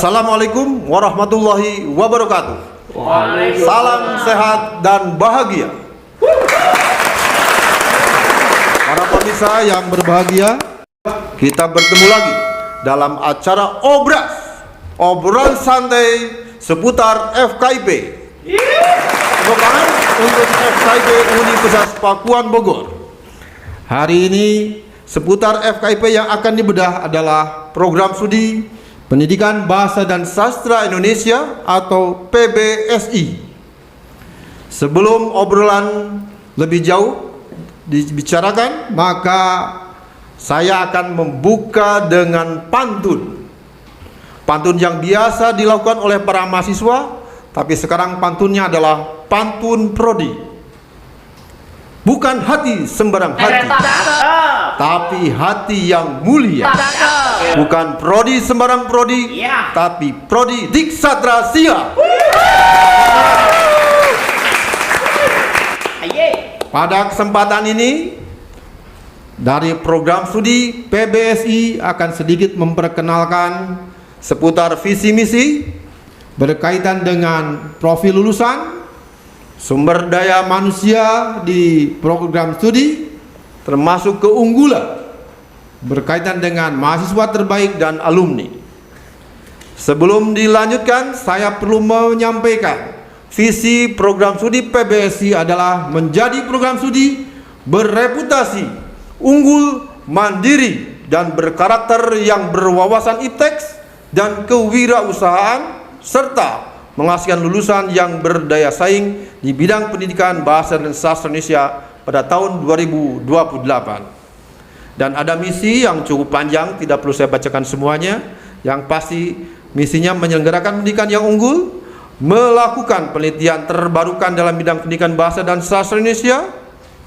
Assalamualaikum warahmatullahi wabarakatuh. Salam sehat dan bahagia. Para pemirsa yang berbahagia, kita bertemu lagi dalam acara obrolan santai seputar FKIP. Tepuk tangan untuk FKIP Universitas Pakuan Bogor. Hari ini seputar FKIP yang akan dibedah adalah program studi Pendidikan Bahasa dan Sastra Indonesia atau PBSI. Sebelum obrolan lebih jauh dibicarakan, maka saya akan membuka dengan pantun. Pantun yang biasa dilakukan oleh para mahasiswa, tapi sekarang pantunnya adalah pantun prodi. Bukan hati sembarang hati, tapi hati yang mulia. Bukan prodi sembarang prodi, tapi prodi Diksatra Sia. Pada kesempatan ini, dari program studi PBSI akan sedikit memperkenalkan seputar visi misi berkaitan dengan profil lulusan, sumber daya manusia di program studi, termasuk keunggulan berkaitan dengan mahasiswa terbaik dan alumni. Sebelum dilanjutkan, saya perlu menyampaikan visi program studi PBSI adalah menjadi program studi berreputasi, unggul, mandiri, dan berkarakter yang berwawasan ipteks dan kewirausahaan, serta menghasilkan lulusan yang berdaya saing di bidang pendidikan bahasa dan sastra Indonesia pada tahun 2028. Dan ada misi yang cukup panjang, tidak perlu saya bacakan semuanya. Yang pasti misinya menyelenggarakan pendidikan yang unggul, melakukan penelitian terbarukan dalam bidang pendidikan bahasa dan sastra Indonesia,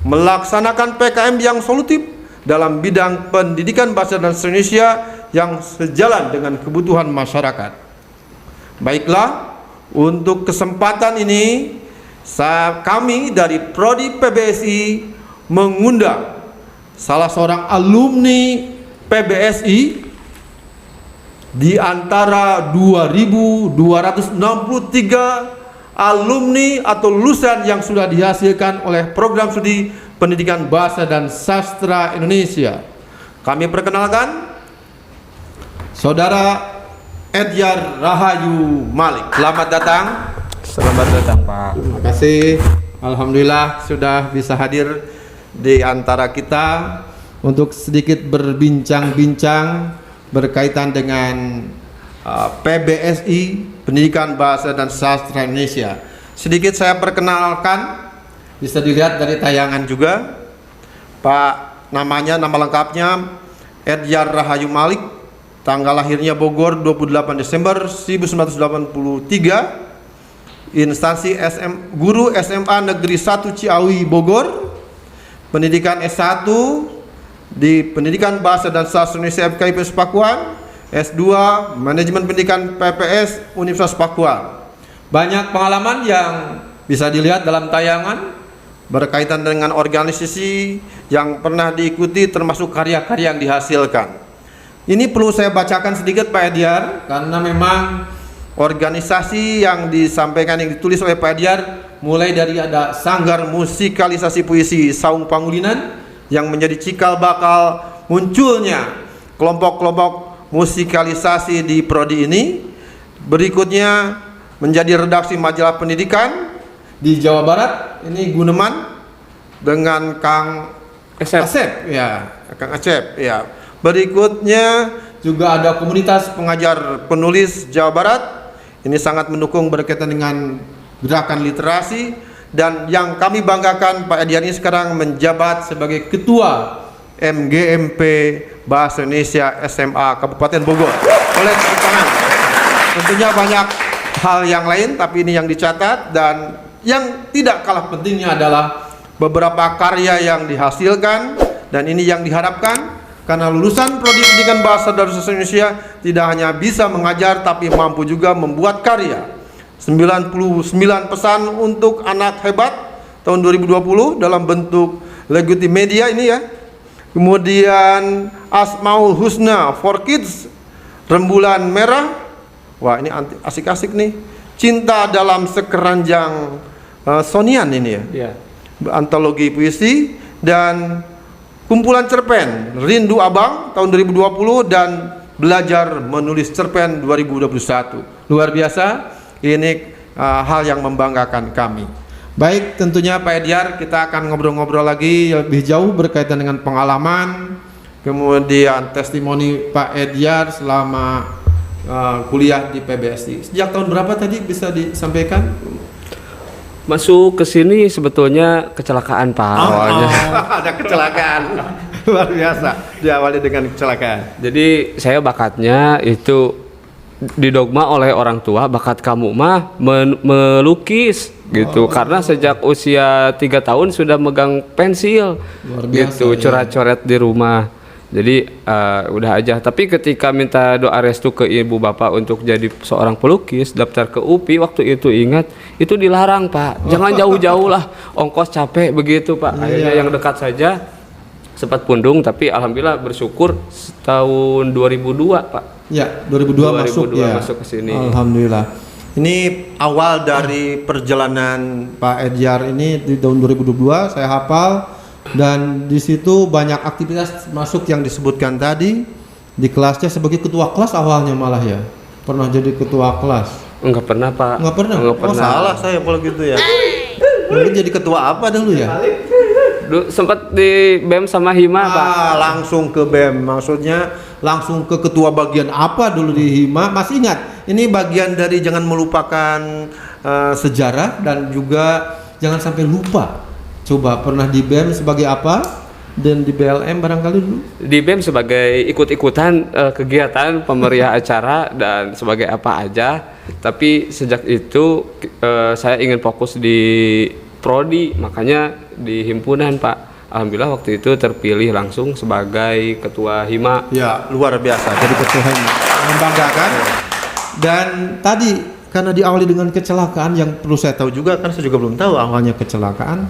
melaksanakan PKM yang solutif dalam bidang pendidikan bahasa dan sastra Indonesia yang sejalan dengan kebutuhan masyarakat. Baiklah, untuk kesempatan ini kami dari Prodi PBSI mengundang salah seorang alumni PBSI di antara 2.263 alumni atau lulusan yang sudah dihasilkan oleh program studi Pendidikan Bahasa dan Sastra Indonesia. Kami perkenalkan Saudara Edjar Rahayu Malik. Selamat datang. Selamat datang, Pak. Terima kasih. Alhamdulillah sudah bisa hadir di antara kita untuk sedikit berbincang-bincang berkaitan dengan PBSI, Pendidikan Bahasa dan Sastra Indonesia. Sedikit saya perkenalkan, bisa dilihat dari tayangan juga. Pak, nama lengkapnya Edjar Rahayu Malik, tanggal lahirnya Bogor 28 Desember 1983, instansi guru SMA Negeri 1 Ciawi Bogor, pendidikan S1 di Pendidikan Bahasa dan Sastra Indonesia FKIP Pakuan, S2 Manajemen Pendidikan PPS Universitas Pakuan. Banyak pengalaman yang bisa dilihat dalam tayangan berkaitan dengan organisasi yang pernah diikuti, termasuk karya-karya yang dihasilkan. Ini perlu saya bacakan sedikit Pak Edjar, karena memang organisasi yang disampaikan, yang ditulis oleh Pak Edjar, mulai dari ada Sanggar Musikalisasi Puisi Saung Pangulinan yang menjadi cikal bakal munculnya kelompok-kelompok musikalisasi di prodi ini. Berikutnya menjadi redaksi majalah pendidikan di Jawa Barat, ini Guneman dengan Kang Asep, ya, Kang Asep, ya. Berikutnya juga ada komunitas pengajar penulis Jawa Barat. Ini sangat mendukung berkaitan dengan gerakan literasi, dan yang kami banggakan Pak Edjar ini sekarang menjabat sebagai Ketua MGMP Bahasa Indonesia SMA Kabupaten Bogor. Oleh tangan. Tentunya banyak hal yang lain, tapi ini yang dicatat, dan yang tidak kalah pentingnya adalah beberapa karya yang dihasilkan, dan ini yang diharapkan. Karena lulusan Prodi Pendidikan Bahasa dan Sastra Indonesia tidak hanya bisa mengajar, tapi mampu juga membuat karya. 99 pesan untuk anak hebat tahun 2020 dalam bentuk Leguti Media ini ya. Kemudian Asmaul Husna for Kids, Rembulan Merah, Wah, ini asik-asik nih. Cinta dalam sekeranjang Sonian ini ya. Iya. Antologi puisi dan kumpulan cerpen Rindu Abang tahun 2020 dan Belajar Menulis Cerpen 2021. Luar biasa. Ini hal yang membanggakan kami. Baik, tentunya Pak Edyar, kita akan ngobrol-ngobrol lagi lebih jauh berkaitan dengan pengalaman, kemudian testimoni Pak Edyar selama kuliah di PBSI. Sejak tahun berapa tadi bisa disampaikan? Masuk ke sini sebetulnya kecelakaan, Pak. Awalnya. Ada kecelakaan. Luar biasa. Diawali dengan kecelakaan. Jadi saya bakatnya itu didogma oleh orang tua, bakat kamu mah melukis gitu. Karena sejak usia 3 tahun sudah megang pensil. Luar biasa, gitu, coret-coret di rumah. Jadi udah aja. Tapi ketika minta doa restu ke ibu bapak untuk jadi seorang pelukis, daftar ke UPI waktu itu ingat itu dilarang, Pak. Jangan jauh-jauh lah, ongkos capek begitu, Pak. Akhirnya yang dekat saja, sempat pundung. Tapi alhamdulillah bersyukur tahun 2002, Pak. Ya, 2002 masuk ke sini. Alhamdulillah. Ini awal dari perjalanan Pak Edyar ini di tahun 2022 saya hafal. Dan di situ banyak aktivitas masuk yang disebutkan tadi. Di kelasnya sebagai ketua kelas awalnya malah ya. Pernah jadi ketua kelas? Enggak pernah, Pak. Enggak pernah? Oh, salah saya kalau gitu ya. Mungkin jadi ketua apa dulu ya? Sempat di BEM sama Hima, Pak. Langsung ke BEM. Maksudnya langsung ke ketua bagian apa dulu di Hima? Masih ingat? Ini bagian dari jangan melupakan sejarah dan juga jangan sampai lupa. Coba pernah di BEM sebagai apa dan di BLM barangkali dulu? Di BEM sebagai ikut-ikutan kegiatan pemeriah acara dan sebagai apa aja. Tapi sejak itu saya ingin fokus di prodi, makanya di himpunan, Pak. Alhamdulillah waktu itu terpilih langsung sebagai ketua Hima. Ya, luar biasa. Jadi ketua Hima membanggakan. Dan tadi karena diawali dengan kecelakaan yang perlu saya tahu juga, kan saya juga belum tahu awalnya kecelakaan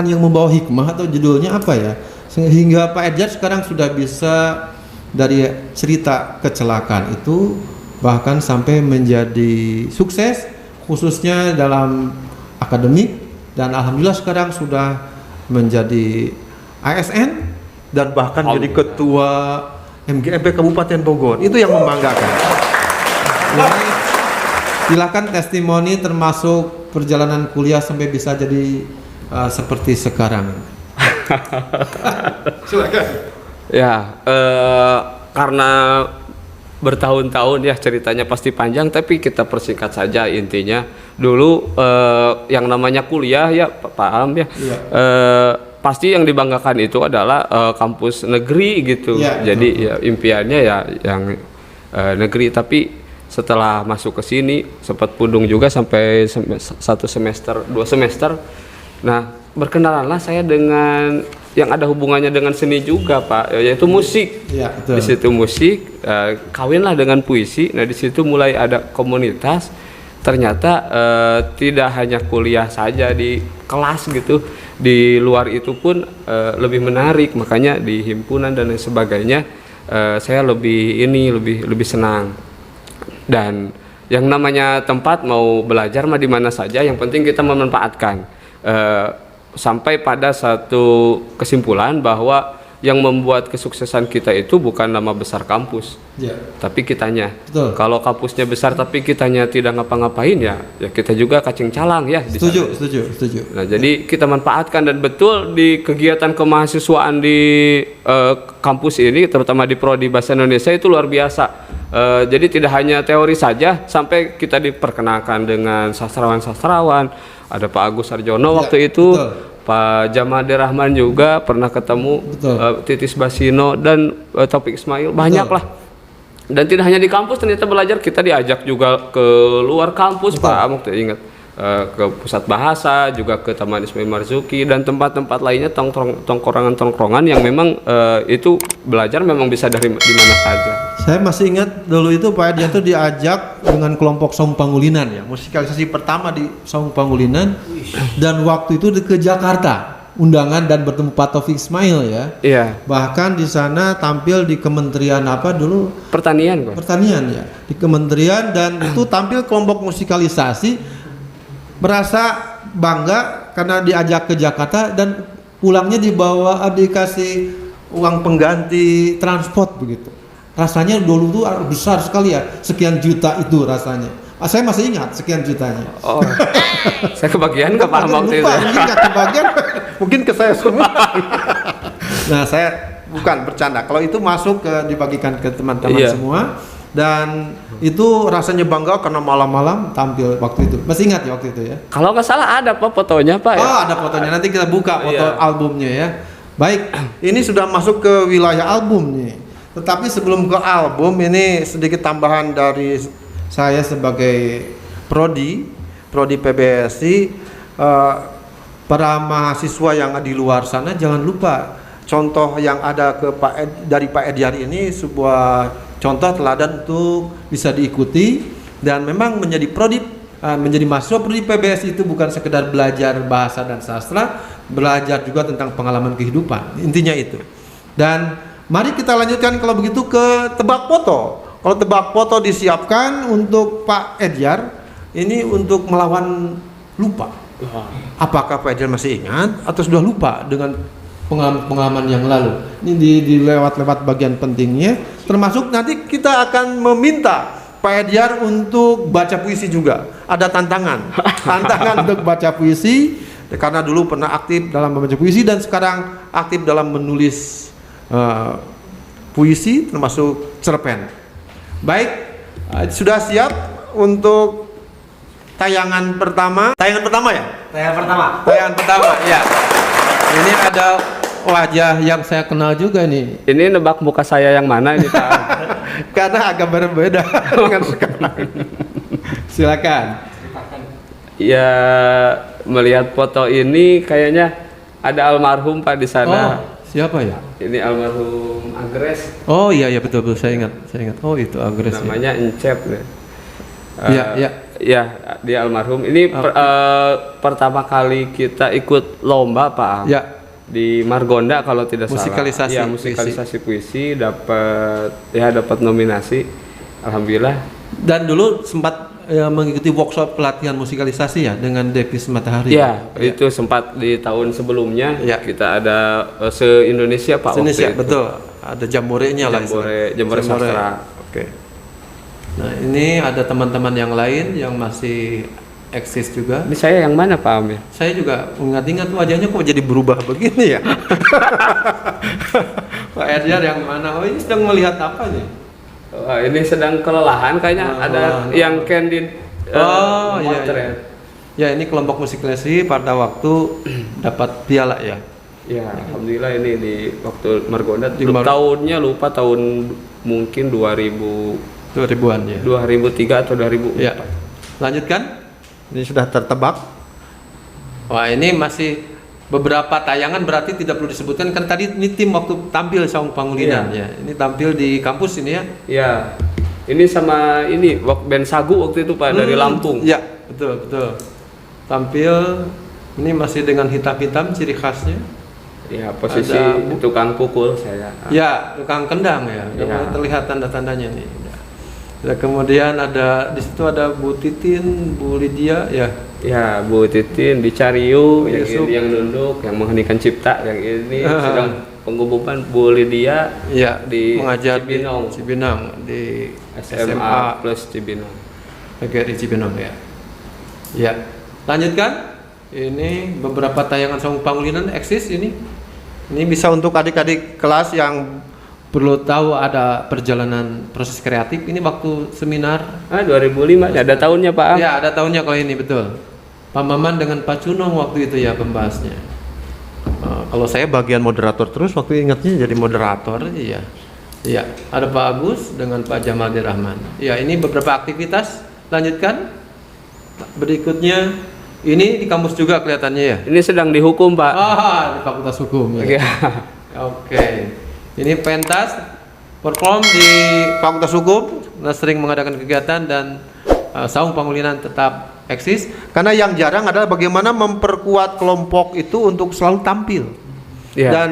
yang membawa hikmah atau judulnya apa ya, sehingga Pak Edyar sekarang sudah bisa dari cerita kecelakaan itu bahkan sampai menjadi sukses khususnya dalam akademik, dan alhamdulillah sekarang sudah menjadi ASN dan bahkan jadi ketua MGMP Kabupaten Bogor. Itu yang membanggakan. Ini silakan testimoni termasuk perjalanan kuliah sampai bisa jadi seperti sekarang. Silakan. Ya, karena bertahun-tahun ya ceritanya pasti panjang, tapi kita persingkat saja intinya. Dulu yang namanya kuliah ya, Pak Am ya. Iya. Pasti yang dibanggakan itu adalah kampus negeri gitu. Ya, jadi ya impiannya ya yang negeri, tapi setelah masuk ke sini sempat pundung juga sampai 1 semester 2 semester. Nah, berkenalanlah saya dengan yang ada hubungannya dengan seni juga, Pak, yaitu musik. Ya, betul. Di situ musik, kawinlah dengan puisi. Nah, di situ mulai ada komunitas. Ternyata tidak hanya kuliah saja di kelas gitu, di luar itu pun lebih menarik. Makanya di himpunan dan lain sebagainya saya lebih senang. Dan yang namanya tempat mau belajar mah di mana saja, yang penting kita memanfaatkan. Sampai pada satu kesimpulan bahwa yang membuat kesuksesan kita itu bukan nama besar kampus, ya, tapi kitanya. Betul. Kalau kampusnya besar tapi kitanya tidak ngapa-ngapain ya kita juga kacing calang ya. Setuju. Nah, jadi kita manfaatkan, dan betul di kegiatan kemahasiswaan di kampus ini, terutama di Prodi Bahasa Indonesia itu luar biasa. Jadi tidak hanya teori saja, sampai kita diperkenalkan dengan sastrawan-sastrawan. Ada Pak Agus Sarjono waktu itu. Betul. Pak Jamade Rahman juga pernah ketemu, Titis Basino dan Taufik Ismail, banyak lah. Dan tidak hanya di kampus, ternyata belajar kita diajak juga ke luar kampus. Pak Amok ingat ke Pusat Bahasa, juga ke Taman Ismail Marzuki dan tempat-tempat lainnya, tongkrongan yang memang itu belajar memang bisa dari di mana saja. Saya masih ingat dulu itu Pak Edyar itu diajak dengan kelompok Saung Pangulinan ya, musikalisasi pertama di Saung Pangulinan, dan waktu itu ke Jakarta. undangan dan bertemu Pak Taufik Ismail ya. Iya. Bahkan di sana tampil di kementerian apa dulu? Pertanian kok. Pertanian ya. Di kementerian dan itu tampil kelompok musikalisasi, merasa bangga karena diajak ke Jakarta dan pulangnya dikasih uang pengganti transport begitu. Rasanya dulu tuh besar sekali ya, sekian juta itu rasanya. Saya masih ingat sekian jutanya. Oh. Saya kebagian nggak paham waktu itu. Mungkin nggak kebagian, mungkin ke saya semua. Nah, saya bukan bercanda. Kalau itu masuk dibagikan ke teman-teman semua dan itu rasanya bangga karena malam-malam tampil waktu itu. Masih ingat ya waktu itu ya? Kalau nggak salah ada Pak fotonya Pak ya? Oh, ada fotonya. Nanti kita buka foto albumnya ya. Baik, ini sudah masuk ke wilayah album nih. Tetapi sebelum ke album, ini sedikit tambahan dari saya sebagai prodi PBSI. Para mahasiswa yang di luar sana jangan lupa contoh yang ada dari Pak Edyar ini sebuah contoh teladan untuk bisa diikuti dan memang menjadi mahasiswa prodi PBSI itu bukan sekedar belajar bahasa dan sastra, belajar juga tentang pengalaman kehidupan. Intinya itu. Dan mari kita lanjutkan kalau begitu ke tebak foto. Kalau tebak foto disiapkan untuk Pak Edyar, ini untuk melawan lupa. Apakah Pak Edyar masih ingat atau sudah lupa dengan pengalaman yang lalu? Ini dilewat bagian pentingnya. Termasuk nanti kita akan meminta Pak Edyar untuk baca puisi juga. Ada tantangan untuk baca puisi karena dulu pernah aktif dalam membaca puisi dan sekarang aktif dalam menulis puisi termasuk cerpen. Baik, sudah siap untuk tayangan pertama? Tayangan pertama ya? Tayangan pertama, ya. Ini ada wajah yang saya kenal juga nih. Ini nebak muka saya yang mana ini Pak? Karena agak berbeda dengan sekarang. Silakan. Ya, melihat foto ini kayaknya ada almarhum Pak di sana. Siapa ya? Ini almarhum Agres. Oh iya betul saya ingat. Oh itu Agres. Namanya Encep ya. Iya. Ya, dia almarhum. Ini pertama kali kita ikut lomba Pak. Ya. Di Margonda kalau tidak musikalisasi, salah. Ya, musikalisasi puisi dapat nominasi. Alhamdulillah. Dan dulu sempat mengikuti workshop pelatihan musikalisasi ya dengan Devis Matahari. Ya, itu sempat di tahun sebelumnya. Ya. Kita ada se-Indonesia Pak. Se-Indonesia, betul. Ada jamborenya lah. Jambore sastra. Oke. Nah, ini ada teman-teman yang lain yang masih eksis juga. Ini saya yang mana Pak Amir? Saya juga ingat-ingat wajahnya kok jadi berubah begini ya. Pak Edyar yang mana? Oh, ini sedang melihat apa nih? Ini sedang kelelahan kayaknya. Ada yang candid. Iya. Ya, ini kelompok musikalisasi pada waktu dapat piala ya. Ya, alhamdulillah ini di waktu Margonda. Tahunnya lupa, tahun mungkin 2000-an ya. 2003 atau 2004. Ya. Lanjutkan. Ini sudah tertebak. Wah, ini masih beberapa tayangan berarti tidak perlu disebutkan kan tadi ini tim waktu tampil Saung Pangulinan ya. Ini tampil di kampus ini ya. Iya. Ini sama ini band Sagu waktu itu Pak dari Lampung. Iya, betul. Tampil ini masih dengan hitam-hitam ciri khasnya. Ya, posisi tukang pukul saya. Ya, tukang kendang ya. Terlihat tanda-tandanya nih. Ya, kemudian ada di situ ada Bu Titin, Bu Lydia ya. Ya, Bu Titin di Cariu, yang nunduk, yang mengheningkan cipta, yang ini sedang pengumuman Bu Lydia ya, di mengajar Cibinong di SMA plus Cibinong. Oke, di Cibinong ya. Ya. Lanjutkan. Ini beberapa tayangan Saung Pangulinan eksis ini. Ini bisa untuk adik-adik kelas yang perlu tahu ada perjalanan proses kreatif. Ini waktu seminar 2005 ada tahunnya Pak. Ya, ada tahunnya kalau ini betul. Pak Maman dengan Pak Cunong waktu itu ya pembahasnya. Kalau saya bagian moderator terus waktu ingatnya jadi moderator. Iya, ada Pak Agus dengan Pak Jamal Dirahman. Ya, ini beberapa aktivitas. Lanjutkan. Berikutnya ini di kampus juga kelihatannya ya. Ini sedang dihukum Pak. Di Fakultas Hukum ya. Oke. Ini pentas perform di Fakultas Hukum, sering mengadakan kegiatan dan Saung Pangulinan tetap eksis, karena yang jarang adalah bagaimana memperkuat kelompok itu untuk selalu tampil. Iya. Dan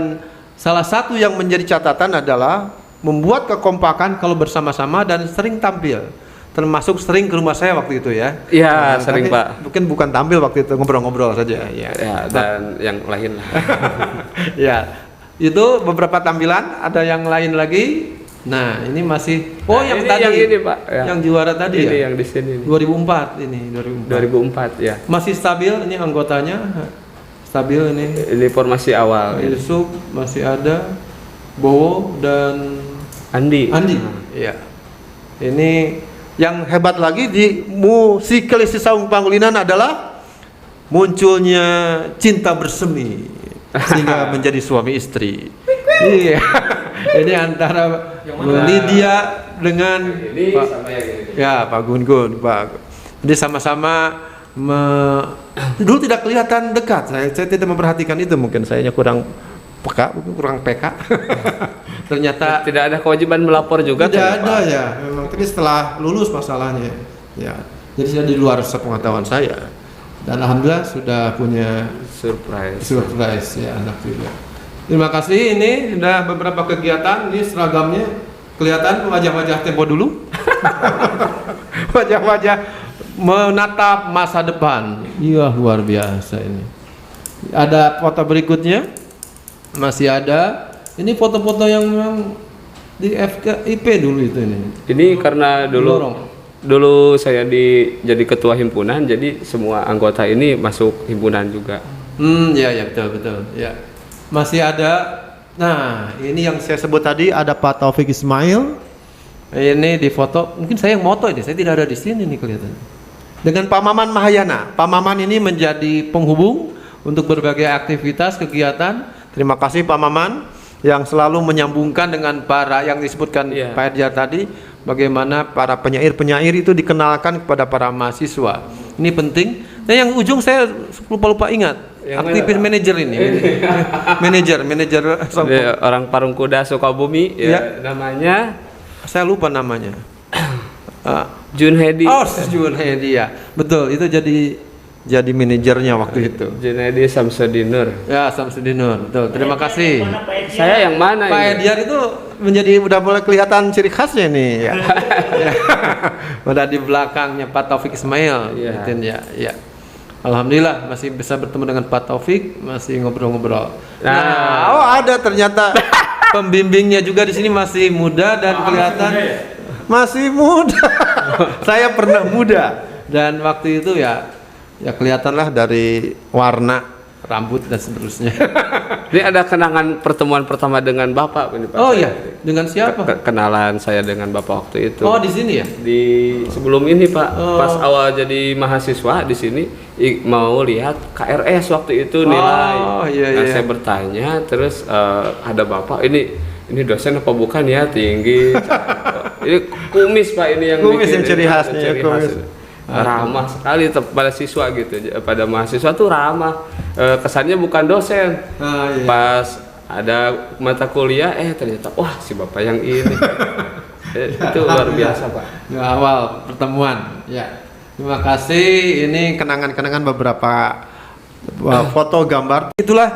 salah satu yang menjadi catatan adalah membuat kekompakan kalau bersama-sama dan sering tampil, termasuk sering ke rumah saya waktu itu ya. Iya, sering, tapi Pak. Mungkin bukan tampil waktu itu, ngobrol-ngobrol saja ya. Ya, dan yang lain lah. Ya, itu beberapa tampilan, ada yang lain lagi. Nah, ini masih yang ini tadi yang ini, Pak. Ya. yang juara tadi Ini ya. yang di sini nih. 2004 ini, 2004. 2004 ya. Masih stabil ini anggotanya. Stabil ini. Ini formasi awal. Yusuf masih ada, Bowo dan Andi. Iya. Ini yang hebat lagi di musikalisasi Saung Pangulinan adalah munculnya cinta bersemi sehingga menjadi suami istri. Iya. Ini antara Bu Lydia dengan Ini Pak, sama yang ini. ya Pak Gun-Gun, Pak. Jadi sama-sama dulu tidak kelihatan dekat. Saya tidak memperhatikan itu, mungkin sayanya kurang peka, kurang peka. Ternyata Tidak ada kewajiban melapor juga. tidak kan, ada Pak? ya. Memang tapi setelah lulus masalahnya. Ya. Jadi sudah di luar sepengetahuan saya. Dan alhamdulillah sudah punya surprise ya anak juga. Terima kasih, ini sudah beberapa kegiatan, ini seragamnya kelihatan wajah-wajah tempo dulu. Wajah-wajah menatap masa depan. Iya, luar biasa ini. Ada foto berikutnya. Masih ada. Ini foto-foto yang memang di FKIP dulu itu ini. Ini karena Dorong. dulu saya jadi ketua himpunan, jadi semua anggota ini masuk himpunan juga. Ya betul. Ya. Masih ada. Nah, ini yang saya sebut tadi, ada Pak Taufik Ismail. Ini di foto. Mungkin saya yang moto ini. Saya tidak ada di sini nih kelihatan. Dengan Pak Maman Mahayana. Pak Maman ini menjadi penghubung untuk berbagai aktivitas kegiatan. Terima kasih Pak Maman yang selalu menyambungkan dengan para yang disebutkan Iya. Pak Edjar tadi. Bagaimana para penyair-penyair itu dikenalkan kepada para mahasiswa. Ini penting. Nah, yang ujung saya lupa ingat. Yang Aktivis mana, manajer ini. manajer Dia orang Parung Kuda Sukabumi, ya, namanya saya lupa namanya. Jun Hedi. Jun Hedi ya. Betul, itu jadi manajernya waktu itu. Jun Hedi Samsudinur. Ya, Samsudin Nur. Betul. Terima kasih. Saya yang mana Pak ini? Edjar itu menjadi udah mulai kelihatan ciri khasnya nih ya. Ya. Udah di belakangnya Pak Taufik Ismail. Iya. Gitu, ya. Alhamdulillah masih bisa bertemu dengan Pak Taufik, masih ngobrol-ngobrol. Nah, ada ternyata pembimbingnya juga di sini masih muda dan kelihatan masih muda. Saya pernah muda dan waktu itu ya kelihatanlah dari warna rambut dan seterusnya. Ini ada kenangan pertemuan pertama dengan Bapak ini, Pak. Oh iya, dengan siapa? Kenalan saya dengan Bapak waktu itu. Oh, di sini ya? Di sebelum ini, Pak. Oh. Pas awal jadi mahasiswa di sini mau lihat KRS waktu itu nilai. Oh, iya, Nah, iya. saya bertanya terus ada Bapak ini dosen apa bukan ya, tinggi. Ini kumis, Pak, ini yang Kumis bikin yang ciri ini, khasnya, ciri kumis. khas. Ramah sekali pada siswa gitu, pada mahasiswa tuh ramah. Kesannya bukan dosen. Iya. Pas ada mata kuliah ternyata wah si Bapak yang ini. Itu luar biasa, Pak. Di awal pertemuan. Ya. Terima kasih. Ini kenangan-kenangan beberapa foto gambar. Itulah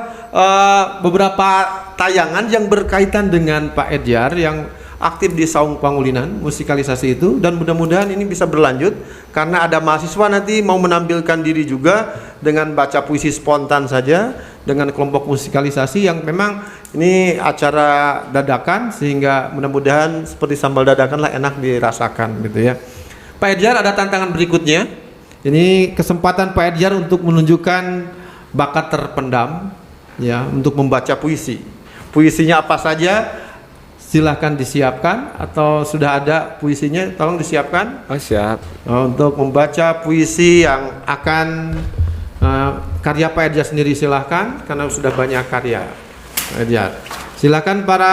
beberapa tayangan yang berkaitan dengan Pak Edjar yang aktif di Saung Pangulinan, musikalisasi itu, dan mudah-mudahan ini bisa berlanjut karena ada mahasiswa nanti mau menampilkan diri juga dengan baca puisi spontan saja dengan kelompok musikalisasi yang memang ini acara dadakan sehingga mudah-mudahan seperti sambal dadakan lah, enak dirasakan gitu ya. Pak Edjar, ada tantangan berikutnya. Ini kesempatan Pak Edjar untuk menunjukkan bakat terpendam ya, untuk membaca puisi. Puisinya apa saja? Silahkan disiapkan, atau sudah ada puisinya, tolong disiapkan. Oh, siap. Untuk membaca puisi yang akan karya Pak Edjar sendiri, silahkan karena sudah banyak karya Pak Edjar. Silahkan para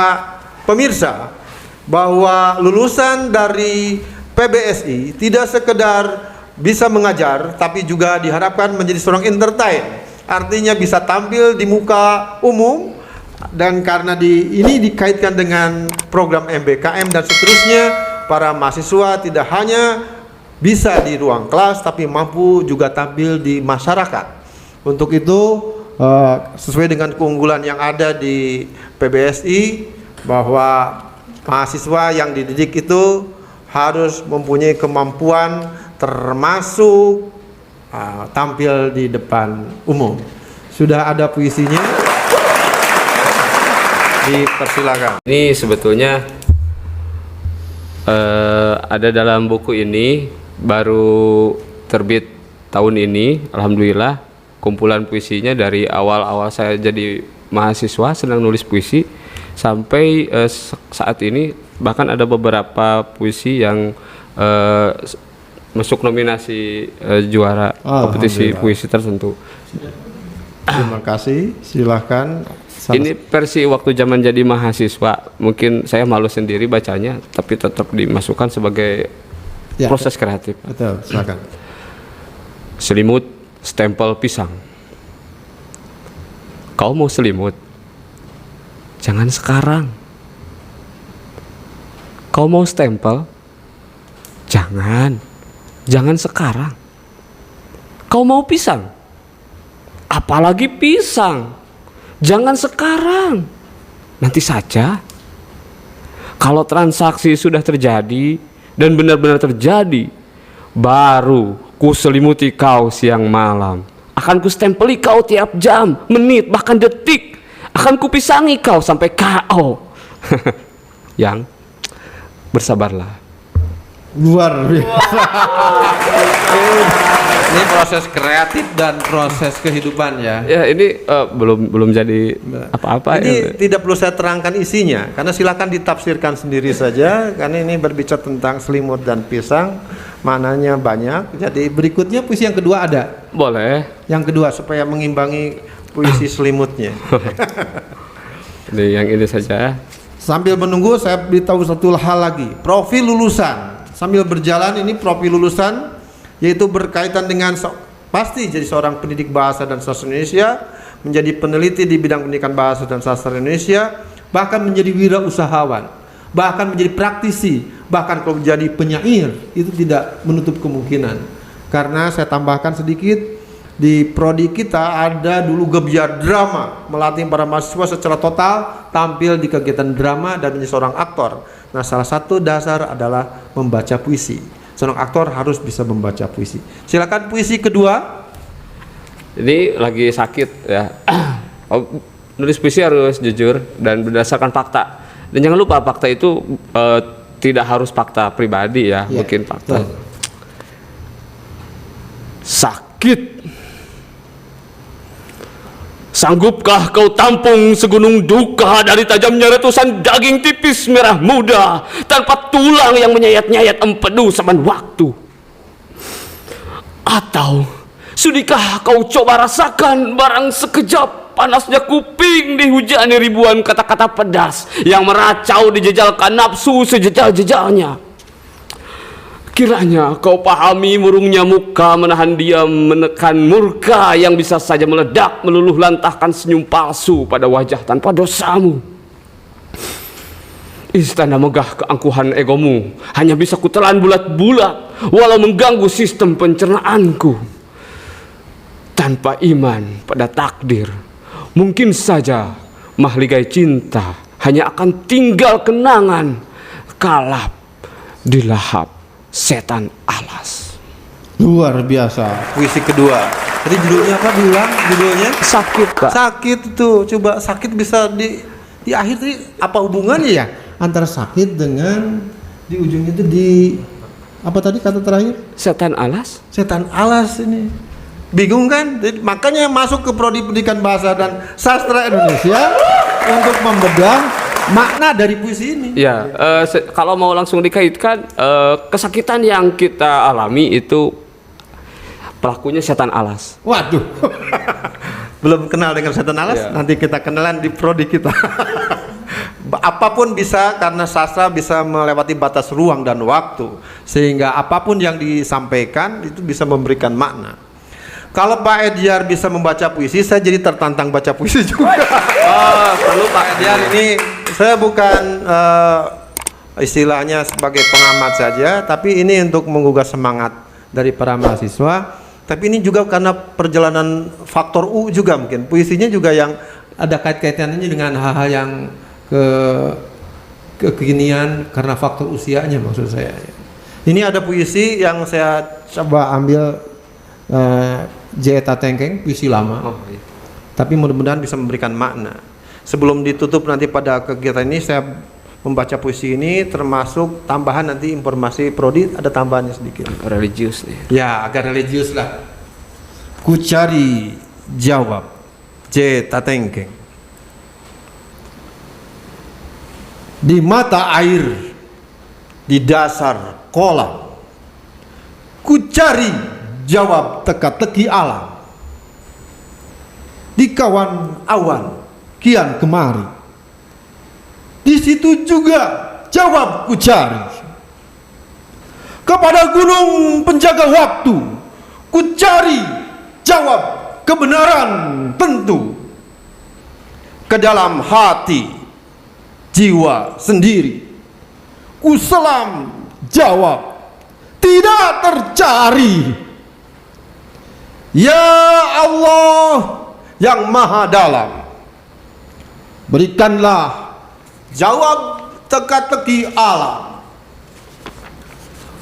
pemirsa, bahwa lulusan dari PBSI tidak sekedar bisa mengajar, tapi juga diharapkan menjadi seorang entertain. Artinya bisa tampil di muka umum. Dan karena ini dikaitkan dengan program MBKM dan seterusnya, para mahasiswa tidak hanya bisa di ruang kelas tapi mampu juga tampil di masyarakat. Untuk itu sesuai dengan keunggulan yang ada di PBSI bahwa mahasiswa yang dididik itu harus mempunyai kemampuan termasuk tampil di depan umum. Sudah ada puisinya, dipersilakan. Ini sebetulnya ada dalam buku ini, baru terbit tahun ini, alhamdulillah. Kumpulan puisinya dari awal-awal saya jadi mahasiswa senang nulis puisi sampai saat ini, bahkan ada beberapa puisi yang masuk nominasi juara kompetisi puisi tertentu. Terima kasih, silahkan. Ini versi waktu zaman jadi mahasiswa, mungkin saya malu sendiri bacanya, tapi tetap dimasukkan sebagai proses kreatif. Betul, silakan. Selimut stempel pisang. Kau mau selimut? Jangan sekarang. Kau mau stempel? Jangan sekarang. Kau mau pisang? Apalagi pisang? Jangan sekarang, nanti saja. Kalau transaksi sudah terjadi dan benar-benar terjadi, baru ku selimuti kau siang malam. Akan ku stempeli kau tiap jam, menit, bahkan detik. Akan ku pisangi kau sampai KO. Yang bersabarlah. Luar biasa. Ini proses kreatif dan proses kehidupan ya. Ya ini belum jadi apa-apa. Ini tidak perlu saya terangkan isinya, karena silakan ditafsirkan sendiri saja. Karena ini berbicara tentang selimut dan pisang, maknanya banyak. Jadi berikutnya puisi yang kedua ada. Boleh. Yang kedua supaya mengimbangi puisi selimutnya. Ini yang ini saja. Sambil menunggu saya beritahu satu hal lagi. Profil lulusan. Sambil berjalan ini profil lulusan, yaitu berkaitan dengan pasti jadi seorang pendidik bahasa dan sastra Indonesia, menjadi peneliti di bidang pendidikan bahasa dan sastra Indonesia, bahkan menjadi wirausahawan, bahkan menjadi praktisi, bahkan kalau menjadi penyair, itu tidak menutup kemungkinan. Karena saya tambahkan sedikit, di prodi kita ada dulu gebiar drama, melatih para mahasiswa secara total tampil di kegiatan drama dan menjadi seorang aktor. Nah, salah satu dasar adalah membaca puisi. Seorang aktor harus bisa membaca puisi. Silakan puisi kedua. Ini lagi sakit ya. Nulis puisi harus jujur dan berdasarkan fakta. Dan jangan lupa fakta itu tidak harus fakta pribadi ya, mungkin fakta. Sakit. Sanggupkah kau tampung segunung duka dari tajamnya ratusan daging tipis merah muda tanpa tulang yang menyayat-nyayat empedu zaman waktu? Atau sudikah kau coba rasakan barang sekejap panasnya kuping dihujani ribuan kata-kata pedas yang meracau dijejalkan nafsu sejejal-jejalnya? Kiranya kau pahami murungnya muka menahan diam menekan murka yang bisa saja meledak meluluh lantahkan senyum palsu pada wajah tanpa dosamu. Istana megah keangkuhan egomu hanya bisa kutelan bulat-bulat walau mengganggu sistem pencernaanku. Tanpa iman pada takdir, mungkin saja mahligai cinta hanya akan tinggal kenangan kalap dilahap setan alas. Luar biasa. Puisi kedua. Tadi judulnya apa? Diulang judulnya? Sakit, Pak. Sakit itu. Coba sakit bisa di akhir tadi apa hubungannya ya? Antara sakit dengan di ujung itu di apa tadi kata terakhir? Setan alas. Setan alas ini. Bingung kan? Jadi, makanya masuk ke prodi pendidikan bahasa dan sastra Indonesia untuk membedah makna dari puisi ini. Ya, kalau mau langsung dikaitkan, kesakitan yang kita alami itu pelakunya setan alas. Waduh. Belum kenal dengan setan alas, Ya. Nanti kita kenalan di prodi kita. Apapun bisa, karena sastra bisa melewati batas ruang dan waktu, sehingga apapun yang disampaikan itu bisa memberikan makna. Kalau Pak Edjar bisa membaca puisi, saya jadi tertantang baca puisi juga. Perlu Pak Ediar ini. Saya bukan istilahnya sebagai pengamat saja, tapi ini untuk menggugah semangat dari para mahasiswa. Tapi ini juga karena perjalanan faktor U juga, mungkin puisinya juga yang ada kait-kaitannya dengan hal-hal yang kekinian karena faktor usianya, maksud saya. Ini ada puisi yang saya coba ambil J. Tatengkeng, puisi lama. Oh, iya. Tapi mudah-mudahan bisa memberikan makna. Sebelum ditutup nanti pada kegiatan ini, saya membaca puisi ini, termasuk tambahan nanti informasi prodi, ada tambahannya sedikit. Religius nih. Ya, agak religius lah. Ku cari jawab, J. Tatengkeng. Di mata air, di dasar kolam, ku cari jawab teka-teki alam. Di kawan awan kian kemari, di situ juga jawab ku cari. Kepada gunung penjaga waktu, ku cari jawab kebenaran tentu. Ke dalam hati jiwa sendiri, ku selam jawab tidak tercari. Ya Allah yang maha dalam, berikanlah jawab teka-teki alam.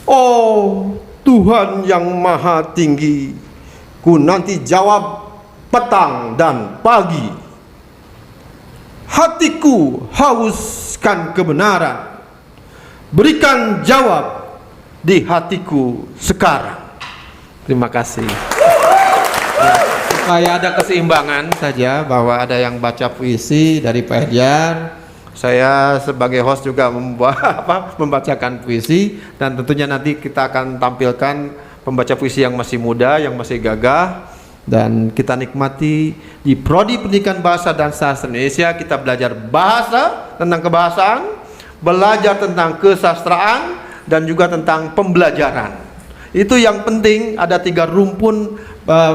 Oh Tuhan yang maha tinggi, ku nanti jawab petang dan pagi. Hatiku hauskan kebenaran, berikan jawab di hatiku sekarang. Terima kasih. Supaya ada keseimbangan saja, bahwa ada yang baca puisi dari Pak Edjar, saya sebagai host juga membacakan puisi, dan tentunya nanti kita akan tampilkan pembaca puisi yang masih muda, yang masih gagah, dan kita nikmati di Prodi Pendidikan Bahasa dan Sastra Indonesia. Kita belajar bahasa, tentang kebahasaan, belajar tentang kesastraan, dan juga tentang pembelajaran. Itu yang penting, ada 3 rumpun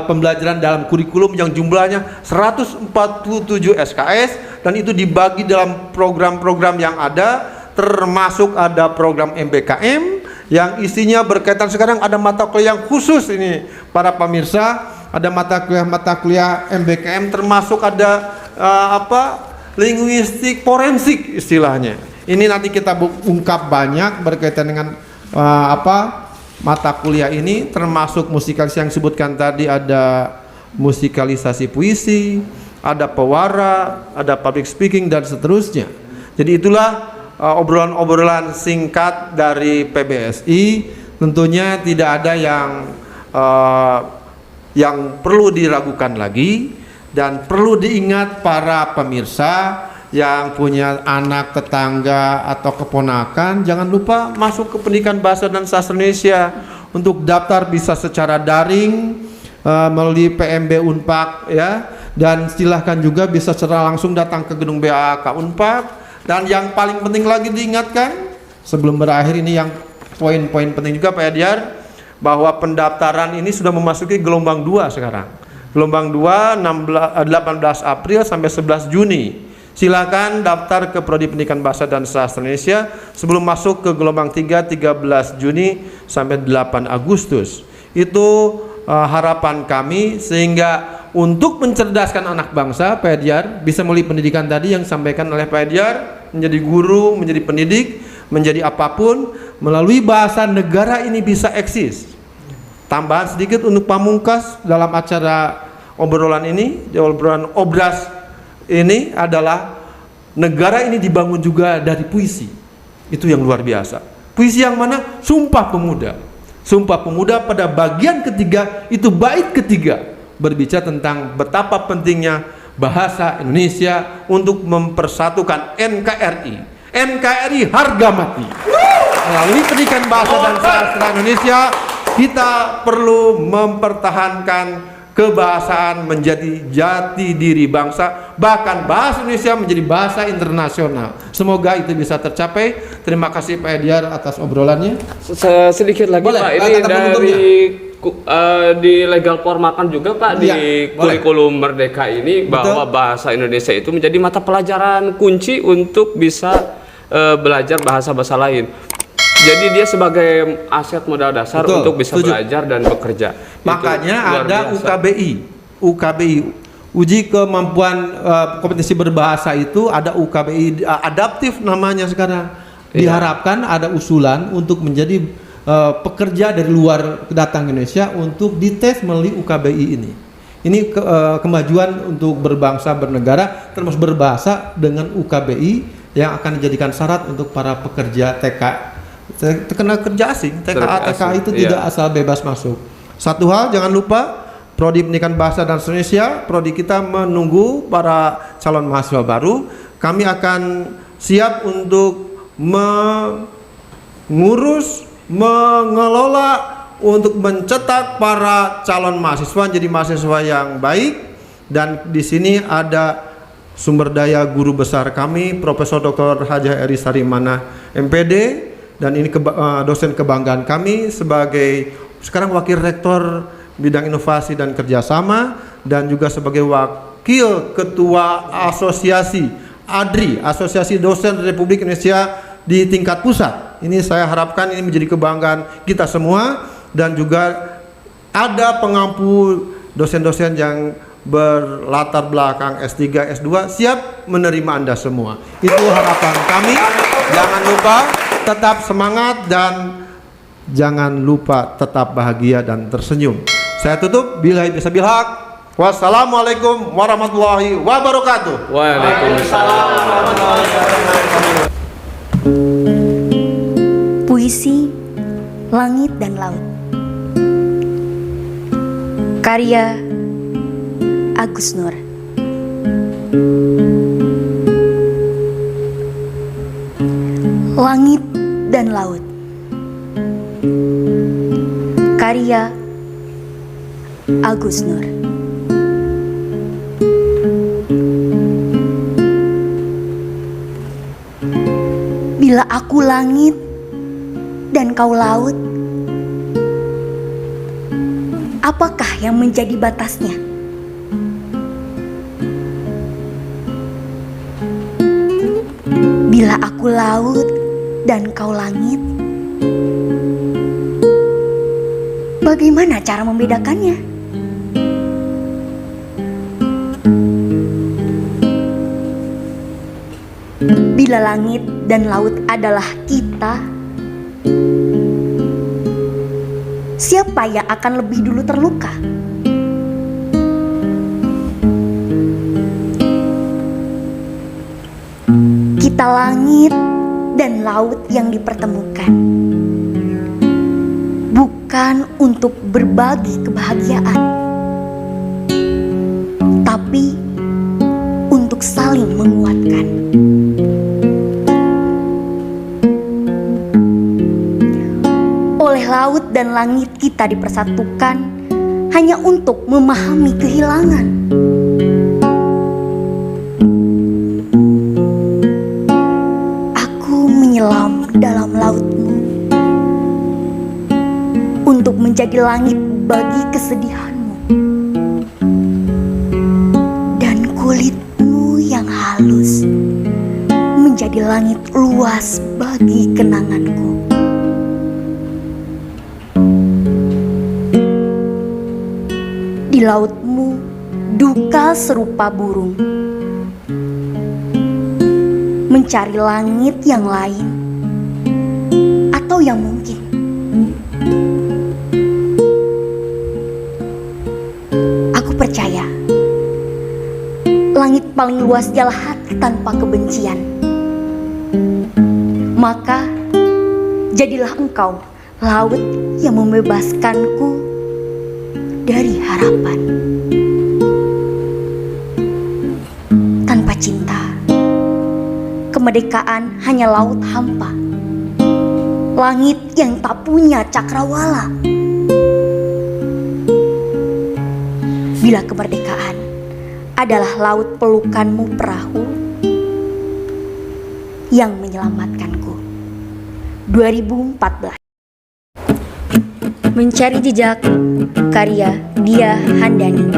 pembelajaran dalam kurikulum yang jumlahnya 147 SKS, dan itu dibagi dalam program-program yang ada, termasuk ada program MBKM yang isinya berkaitan. Sekarang ada mata kuliah yang khusus ini para pemirsa, ada mata kuliah MBKM, termasuk ada linguistik forensik istilahnya. Ini nanti kita ungkap banyak berkaitan dengan mata kuliah ini, termasuk musikalisasi yang disebutkan tadi, ada musikalisasi puisi, ada pewara, ada public speaking, dan seterusnya. Jadi itulah obrolan-obrolan singkat dari PBSI. Tentunya tidak ada yang perlu diragukan lagi, dan perlu diingat para pemirsa yang punya anak, tetangga, atau keponakan, jangan lupa masuk ke Pendidikan Bahasa dan Sastra Indonesia. Untuk daftar bisa secara daring melalui PMB Unpad ya, dan silahkan juga bisa secara langsung datang ke gedung BAK Unpad. Dan yang paling penting lagi diingatkan sebelum berakhir ini, yang poin-poin penting juga Pak Edjar, bahwa pendaftaran ini sudah memasuki gelombang 2 sekarang. Gelombang 2 18 April sampai 11 Juni. Silakan daftar ke Prodi Pendidikan Bahasa dan Sastra Indonesia sebelum masuk ke gelombang 3 13 Juni sampai 8 Agustus. Itu harapan kami, sehingga untuk mencerdaskan anak bangsa, Pak Edjar bisa melalui pendidikan tadi yang disampaikan oleh Pak Edjar, menjadi guru, menjadi pendidik, menjadi apapun, melalui bahasa negara ini bisa eksis. Tambahan sedikit untuk pamungkas dalam acara obrolan ini, obrolan obras ini adalah, negara ini dibangun juga dari puisi. Itu yang luar biasa. Puisi yang mana? Sumpah Pemuda. Sumpah Pemuda pada bagian ketiga, itu bait ketiga, berbicara tentang betapa pentingnya bahasa Indonesia untuk mempersatukan NKRI. NKRI harga mati. Melalui Pendidikan Bahasa dan Sastra Indonesia, kita perlu mempertahankan kebahasaan menjadi jati diri bangsa, bahkan bahasa Indonesia menjadi bahasa internasional. Semoga itu bisa tercapai. Terima kasih Pak Edjar atas obrolannya. Sedikit lagi boleh, Pak, ini dari di legal formakan juga Pak, di kurikulum Merdeka ini, bahwa bahasa Indonesia itu menjadi mata pelajaran kunci untuk bisa belajar bahasa-bahasa lain. Jadi dia sebagai aset modal dasar Betul, untuk bisa setuju. belajar dan bekerja. Makanya Itu luar ada biasa. UKBI, uji kemampuan kompetensi berbahasa itu ada UKBI adaptif namanya sekarang. Iya. Diharapkan ada usulan untuk menjadi pekerja dari luar datang ke Indonesia untuk dites melalui UKBI ini. Ini kemajuan untuk berbangsa bernegara termasuk berbahasa dengan UKBI yang akan dijadikan syarat untuk para pekerja terkena kerja asing. TKA itu Iya. tidak asal bebas masuk. Satu hal jangan lupa, Prodi Pendidikan Bahasa dan Indonesia, prodi kita menunggu para calon mahasiswa baru. Kami akan siap untuk mengurus, mengelola, untuk mencetak para calon mahasiswa jadi mahasiswa yang baik. Dan di sini ada sumber daya guru besar kami, Profesor Dr. Hajah Eri Sarimana MPD, dan ini dosen kebanggaan kami sebagai sekarang wakil rektor bidang inovasi dan kerjasama, dan juga sebagai wakil ketua asosiasi ADRI, Asosiasi Dosen Republik Indonesia di tingkat pusat. Ini saya harapkan ini menjadi kebanggaan kita semua, dan juga ada pengampu dosen-dosen yang berlatar belakang S3, S2 siap menerima Anda semua. Itu harapan kami. Jangan lupa tetap semangat dan jangan lupa tetap bahagia dan tersenyum. Saya tutup, billahi bisabil haq. Wassalamualaikum warahmatullahi wabarakatuh. Waalaikumsalam. Puisi Langit dan Laut, karya Agus Nur. Langit dan Laut, karya Agus Nur. Bila aku langit dan kau laut, apakah yang menjadi batasnya? Bila aku laut dan kau langit, bagaimana cara membedakannya? Bila langit dan laut adalah kita, siapa yang akan lebih dulu terluka? Kita langit dan laut yang dipertemukan, bukan untuk berbagi kebahagiaan, tapi untuk saling menguatkan. Oleh laut dan langit kita dipersatukan hanya untuk memahami kehilangan. Aku menyelam dalam lautmu untuk menjadi langit bagi kesedihanmu, dan kulitmu yang halus menjadi langit luas bagi kenanganku. Di lautmu duka serupa burung, mencari langit yang lain atau yang mungkin. Aku percaya langit paling luas ialah hati tanpa kebencian. Maka jadilah engkau laut yang membebaskanku dari harapan. Tanpa cinta, kemerdekaan hanya laut hampa, langit yang tak punya cakrawala. Bila kemerdekaan adalah laut pelukanmu perahu yang menyelamatkanku. 2014. Mencari Jejak, karya Dia Handani.